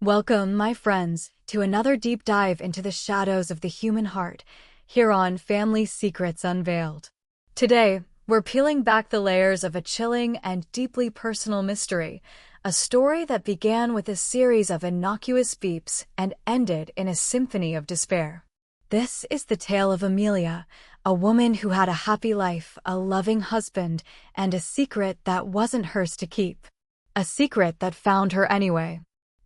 Welcome, my friends, to another deep dive into the shadows of the human heart, here on Family Secrets Unveiled. Today, we're peeling back the layers of a chilling and deeply personal mystery, a story that began with a series of innocuous beeps and ended in a symphony of despair. This is the tale of Amelia, a woman who had a happy life, a loving husband, and a secret that wasn't hers to keep. A secret that found her anyway.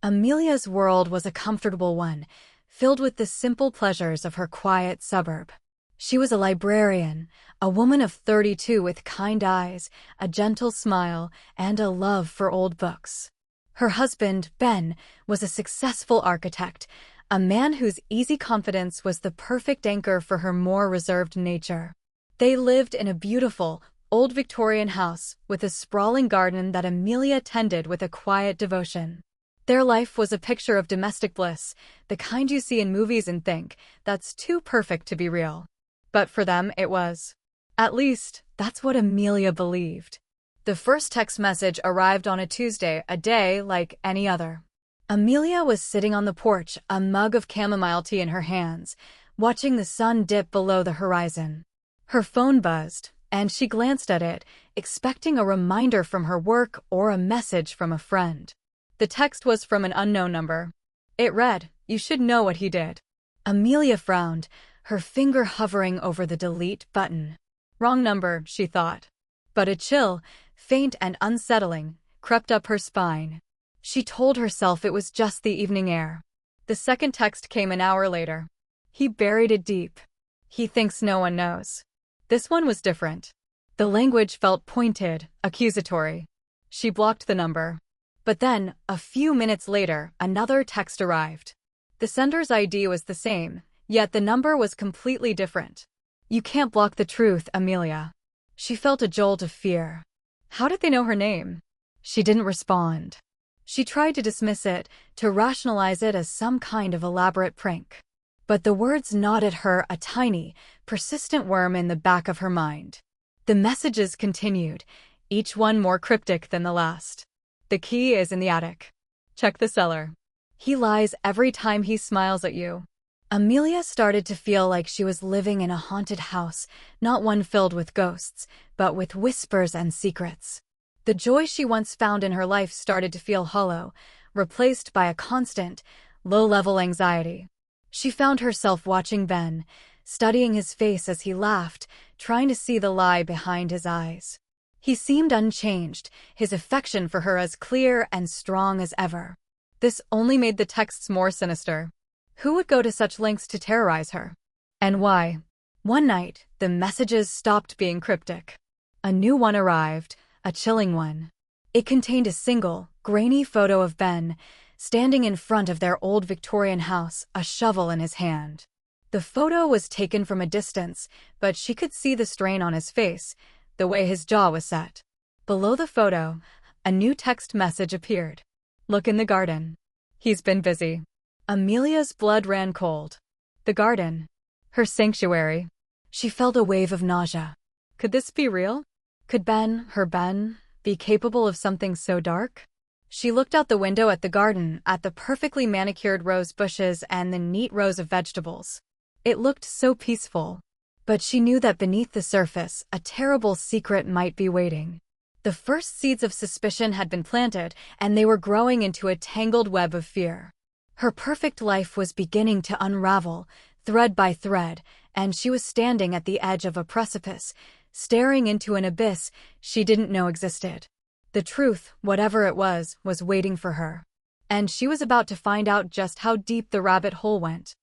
Amelia's world was a comfortable one, filled with the simple pleasures of her quiet suburb. She was a librarian, a woman of 32 with kind eyes, a gentle smile, and a love for old books. Her husband, Ben, was a successful architect, a man whose easy confidence was the perfect anchor for her more reserved nature. They lived in a beautiful, old Victorian house with a sprawling garden that Amelia tended with a quiet devotion. Their life was a picture of domestic bliss, the kind you see in movies and think, that's too perfect to be real. But for them, it was. At least, that's what Amelia believed. The first text message arrived on a Tuesday, a day like any other. Amelia was sitting on the porch, a mug of chamomile tea in her hands, watching the sun dip below the horizon. Her phone buzzed, and she glanced at it, expecting a reminder from her work or a message from a friend. The text was from an unknown number. It read, "You should know what he did." Amelia frowned, her finger hovering over the delete button. Wrong number, she thought. But a chill, faint and unsettling, crept up her spine. She told herself it was just the evening air. The second text came an hour later. He buried it deep. He thinks no one knows. This one was different. The language felt pointed, accusatory. She blocked the number. But then, a few minutes later, another text arrived. The sender's ID was the same, yet the number was completely different. "You can't block the truth, Amelia." She felt a jolt of fear. How did they know her name? She didn't respond. She tried to dismiss it, to rationalize it as some kind of elaborate prank. But the words gnawed at her, a tiny, persistent worm in the back of her mind. The messages continued, each one more cryptic than the last. "The key is in the attic. Check the cellar. He lies every time he smiles at you." Amelia started to feel like she was living in a haunted house, not one filled with ghosts, but with whispers and secrets. The joy she once found in her life started to feel hollow, replaced by a constant, low-level anxiety. She found herself watching Ben, studying his face as he laughed, trying to see the lie behind his eyes. He seemed unchanged, his affection for her as clear and strong as ever. This only made the texts more sinister. Who would go to such lengths to terrorize her? And why? One night, the messages stopped being cryptic. A new one arrived, a chilling one. It contained a single, grainy photo of Ben, standing in front of their old Victorian house, a shovel in his hand. The photo was taken from a distance, but she could see the strain on his face, the way his jaw was set. Below the photo, a new text message appeared. "Look in the garden. He's been busy." Amelia's blood ran cold. The garden. Her sanctuary. She felt a wave of nausea. Could this be real? Could Ben, her Ben, be capable of something so dark? She looked out the window at the garden, at the perfectly manicured rose bushes and the neat rows of vegetables. It looked so peaceful. But she knew that beneath the surface, a terrible secret might be waiting. The first seeds of suspicion had been planted, and they were growing into a tangled web of fear. Her perfect life was beginning to unravel, thread by thread, and she was standing at the edge of a precipice, staring into an abyss she didn't know existed. The truth, whatever it was waiting for her. And she was about to find out just how deep the rabbit hole went.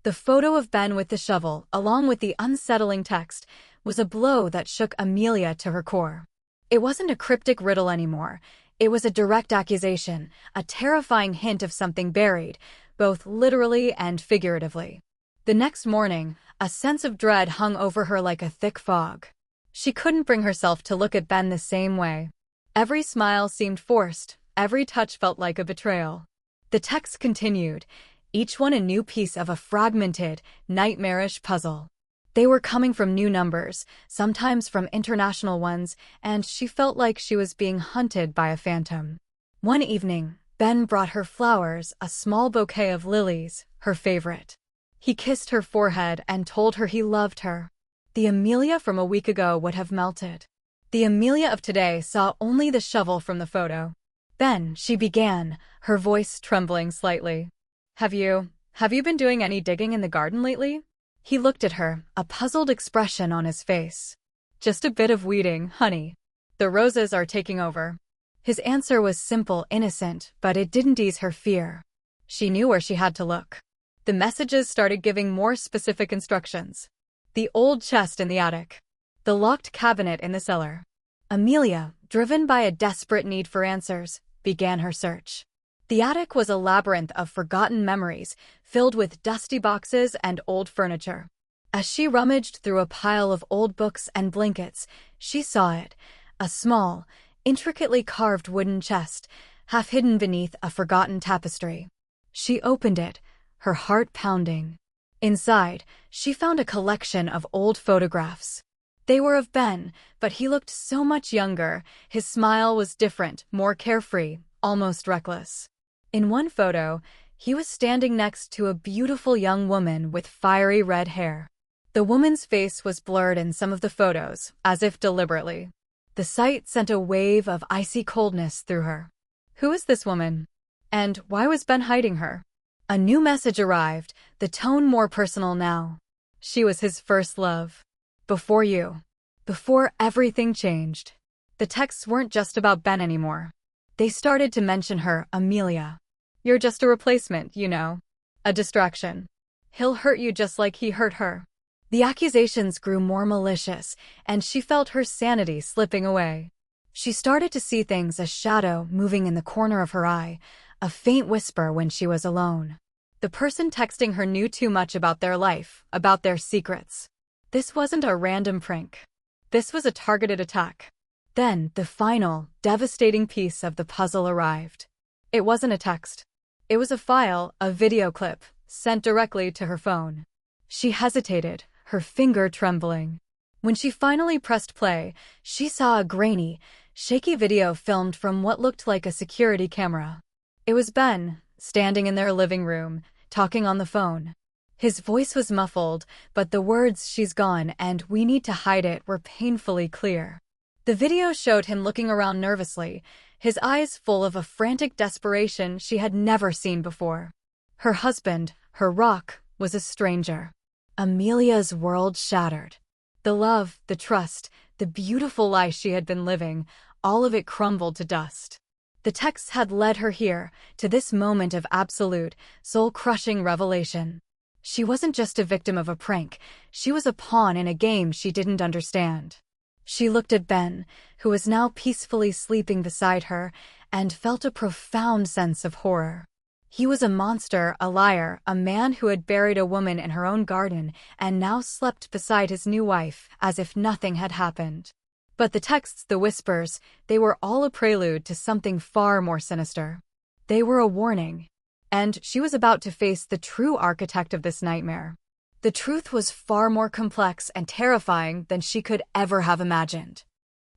The photo of Ben with the shovel, along with the unsettling text, was a blow that shook Amelia to her core. It wasn't a cryptic riddle anymore. It was a direct accusation, a terrifying hint of something buried, both literally and figuratively. The next morning, a sense of dread hung over her like a thick fog. She couldn't bring herself to look at Ben the same way. Every smile seemed forced, every touch felt like a betrayal. The text continued, each one a new piece of a fragmented, nightmarish puzzle. They were coming from new numbers, sometimes from international ones, and she felt like she was being hunted by a phantom. One evening, Ben brought her flowers, a small bouquet of lilies, her favorite. He kissed her forehead and told her he loved her. The Amelia from a week ago would have melted. The Amelia of today saw only the shovel from the photo. "Ben," she began, her voice trembling slightly. Have you been doing any digging in the garden lately?" He looked at her, a puzzled expression on his face. "Just a bit of weeding, honey. The roses are taking over." His answer was simple, innocent, but it didn't ease her fear. She knew where she had to look. The messages started giving more specific instructions. The old chest in the attic. The locked cabinet in the cellar. Amelia, driven by a desperate need for answers, began her search. The attic was a labyrinth of forgotten memories, filled with dusty boxes and old furniture. As she rummaged through a pile of old books and blankets, she saw it, a small, intricately carved wooden chest, half hidden beneath a forgotten tapestry. She opened it, her heart pounding. Inside, she found a collection of old photographs. They were of Ben, but he looked so much younger. His smile was different, more carefree, almost reckless. In one photo, he was standing next to a beautiful young woman with fiery red hair. The woman's face was blurred in some of the photos, as if deliberately. The sight sent a wave of icy coldness through her. Who is this woman? And why was Ben hiding her? A new message arrived, the tone more personal now. She was his first love. Before you. Before everything changed. The texts weren't just about Ben anymore. They started to mention her, Amelia. "You're just a replacement, you know. A distraction. He'll hurt you just like he hurt her." The accusations grew more malicious, and she felt her sanity slipping away. She started to see things, a shadow moving in the corner of her eye, a faint whisper when she was alone. The person texting her knew too much about their life, about their secrets. This wasn't a random prank. This was a targeted attack. Then, the final, devastating piece of the puzzle arrived. It wasn't a text. It was a file, a video clip, sent directly to her phone. She hesitated, her finger trembling. When she finally pressed play, she saw a grainy, shaky video filmed from what looked like a security camera. It was Ben, standing in their living room, talking on the phone. His voice was muffled, but the words "she's gone" and "we need to hide it" were painfully clear. The video showed him looking around nervously, his eyes full of a frantic desperation she had never seen before. Her husband, her rock, was a stranger. Amelia's world shattered. The love, the trust, the beautiful life she had been living, all of it crumbled to dust. The texts had led her here, to this moment of absolute, soul-crushing revelation. She wasn't just a victim of a prank, she was a pawn in a game she didn't understand. She looked at Ben, who was now peacefully sleeping beside her, and felt a profound sense of horror. He was a monster, a liar, a man who had buried a woman in her own garden and now slept beside his new wife as if nothing had happened. But the texts, the whispers, they were all a prelude to something far more sinister. They were a warning. And she was about to face the true architect of this nightmare. The truth was far more complex and terrifying than she could ever have imagined.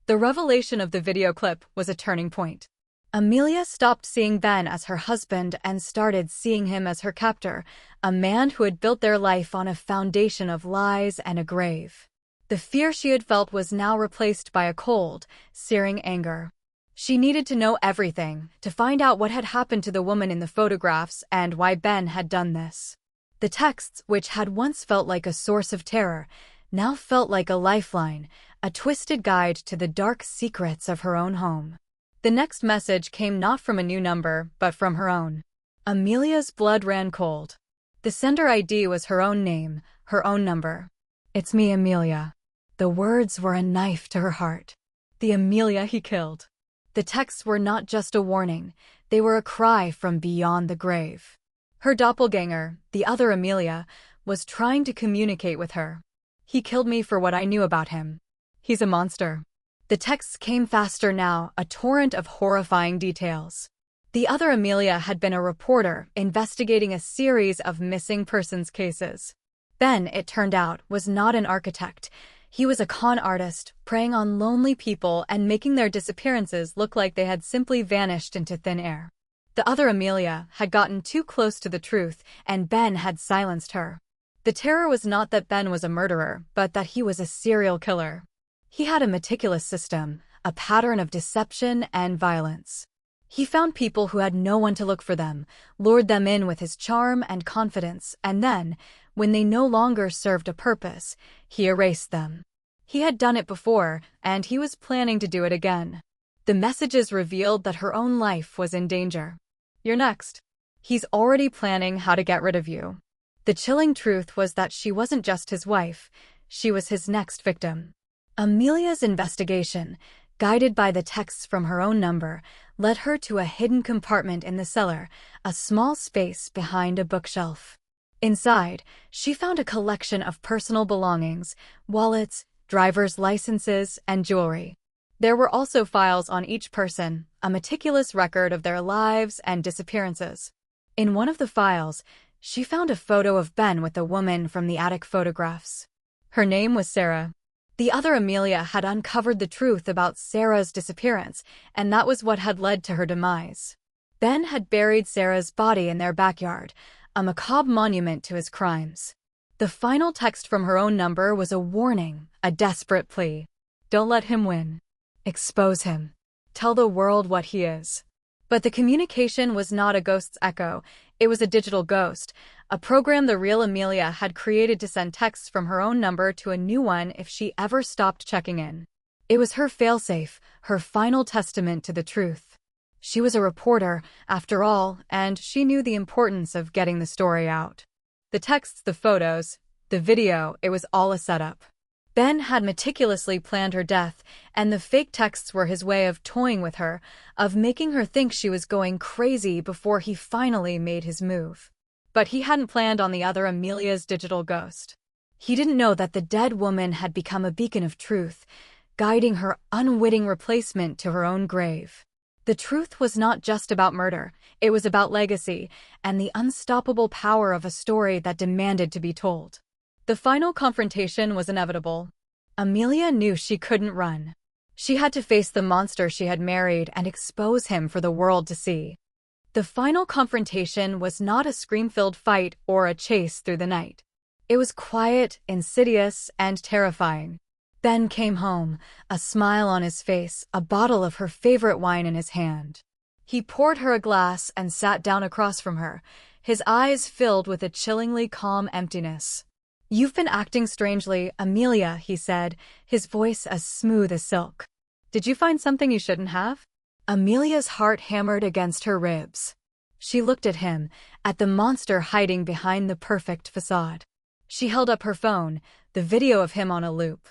The revelation of the video clip was a turning point. Amelia stopped seeing Ben as her husband and started seeing him as her captor, a man who had built their life on a foundation of lies and a grave. The fear she had felt was now replaced by a cold, searing anger. She needed to know everything, to find out what had happened to the woman in the photographs and why Ben had done this. The texts, which had once felt like a source of terror, now felt like a lifeline, a twisted guide to the dark secrets of her own home. The next message came not from a new number, but from her own. Amelia's blood ran cold. The sender ID was her own name, her own number. "It's me, Amelia." The words were a knife to her heart. The Amelia he killed. The texts were not just a warning, they were a cry from beyond the grave. Her doppelganger, the other Amelia, was trying to communicate with her. "He killed me for what I knew about him. He's a monster." The texts came faster now, a torrent of horrifying details. The other Amelia had been a reporter investigating a series of missing persons cases. Ben, it turned out, was not an architect. He was a con artist, preying on lonely people and making their disappearances look like they had simply vanished into thin air. The other Amelia had gotten too close to the truth, and Ben had silenced her. The terror was not that Ben was a murderer, but that he was a serial killer. He had a meticulous system, a pattern of deception and violence. He found people who had no one to look for them, lured them in with his charm and confidence, and then, when they no longer served a purpose, he erased them. He had done it before, and he was planning to do it again. The messages revealed that her own life was in danger. "You're next. He's already planning how to get rid of you." The chilling truth was that she wasn't just his wife, she was his next victim. Amelia's investigation, guided by the texts from her own number, led her to a hidden compartment in the cellar, a small space behind a bookshelf. Inside, she found a collection of personal belongings, wallets, driver's licenses, and jewelry. There were also files on each person, a meticulous record of their lives and disappearances. In one of the files, she found a photo of Ben with a woman from the attic photographs. Her name was Sarah. The other Amelia had uncovered the truth about Sarah's disappearance, and that was what had led to her demise. Ben had buried Sarah's body in their backyard, a macabre monument to his crimes. The final text from her own number was a warning, a desperate plea. Don't let him win. Expose him. Tell the world what he is. But the communication was not a ghost's echo, it was a digital ghost, a program the real Amelia had created to send texts from her own number to a new one if she ever stopped checking in. It was her failsafe, her final testament to the truth. She was a reporter, after all, and she knew the importance of getting the story out. The texts, the photos, the video, it was all a setup. Ben had meticulously planned her death, and the fake texts were his way of toying with her, of making her think she was going crazy before he finally made his move. But he hadn't planned on the other Amelia's digital ghost. He didn't know that the dead woman had become a beacon of truth, guiding her unwitting replacement to her own grave. The truth was not just about murder, it was about legacy, and the unstoppable power of a story that demanded to be told. The final confrontation was inevitable. Amelia knew she couldn't run. She had to face the monster she had married and expose him for the world to see. The final confrontation was not a scream-filled fight or a chase through the night. It was quiet, insidious, and terrifying. Ben came home, a smile on his face, a bottle of her favorite wine in his hand. He poured her a glass and sat down across from her, his eyes filled with a chillingly calm emptiness. "You've been acting strangely, Amelia," he said, his voice as smooth as silk. "Did you find something you shouldn't have?" Amelia's heart hammered against her ribs. She looked at him, at the monster hiding behind the perfect facade. She held up her phone, the video of him on a loop.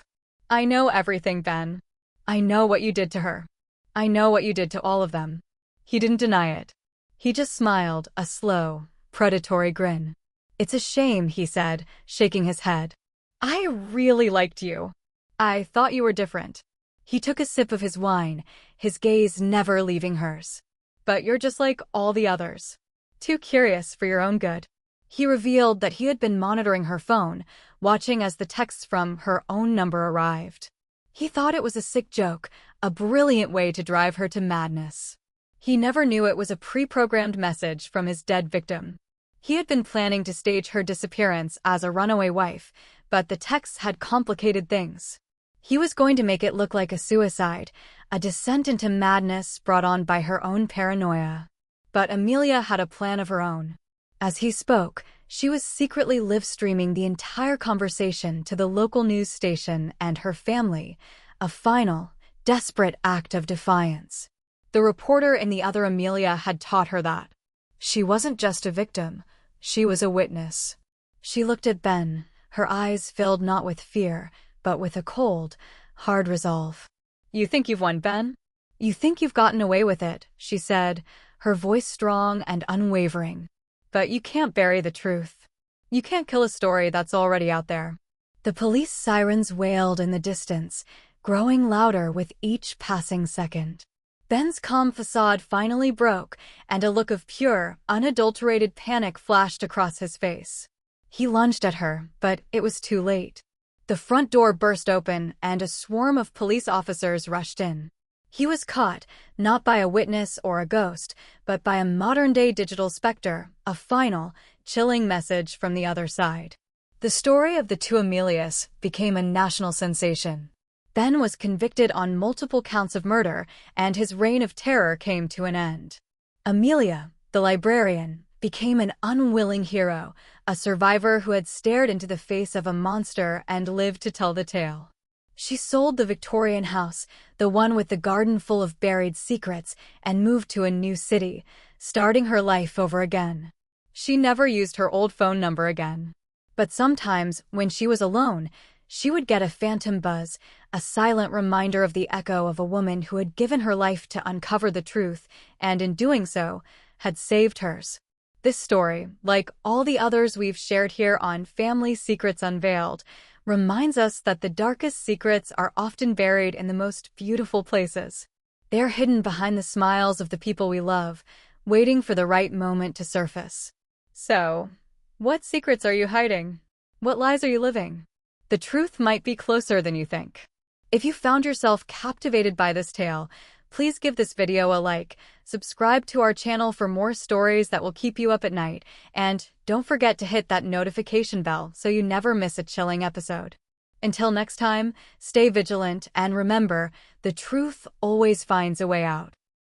"I know everything, Ben. I know what you did to her. I know what you did to all of them." He didn't deny it. He just smiled, a slow, predatory grin. "It's a shame," he said, shaking his head. "I really liked you. I thought you were different." He took a sip of his wine, his gaze never leaving hers. "But you're just like all the others. Too curious for your own good." He revealed that he had been monitoring her phone, watching as the texts from her own number arrived. He thought it was a sick joke, a brilliant way to drive her to madness. He never knew it was a pre-programmed message from his dead victim. He had been planning to stage her disappearance as a runaway wife, but the texts had complicated things. He was going to make it look like a suicide, a descent into madness brought on by her own paranoia. But Amelia had a plan of her own. As he spoke, she was secretly live-streaming the entire conversation to the local news station and her family, a final, desperate act of defiance. The reporter in the other Amelia had taught her that. She wasn't just a victim, she was a witness. She looked at Ben, her eyes filled not with fear, but with a cold, hard resolve. "You think you've won, Ben? You think you've gotten away with it," she said, her voice strong and unwavering. "But you can't bury the truth. You can't kill a story that's already out there." The police sirens wailed in the distance, growing louder with each passing second. Ben's calm facade finally broke, and a look of pure, unadulterated panic flashed across his face. He lunged at her, but it was too late. The front door burst open, and a swarm of police officers rushed in. He was caught, not by a witness or a ghost, but by a modern-day digital specter, a final, chilling message from the other side. The story of the two Amelias became a national sensation. Ben was convicted on multiple counts of murder, and his reign of terror came to an end. Amelia, the librarian, became an unwilling hero, a survivor who had stared into the face of a monster and lived to tell the tale. She sold the Victorian house, the one with the garden full of buried secrets, and moved to a new city, starting her life over again. She never used her old phone number again. But sometimes, when she was alone, she would get a phantom buzz, a silent reminder of the echo of a woman who had given her life to uncover the truth, and in doing so, had saved hers. This story, like all the others we've shared here on Family Secrets Unveiled, reminds us that the darkest secrets are often buried in the most beautiful places. They're hidden behind the smiles of the people we love, waiting for the right moment to surface. So, what secrets are you hiding? What lies are you living? The truth might be closer than you think. If you found yourself captivated by this tale, please give this video a like, subscribe to our channel for more stories that will keep you up at night, and don't forget to hit that notification bell so you never miss a chilling episode. Until next time, stay vigilant and remember, the truth always finds a way out.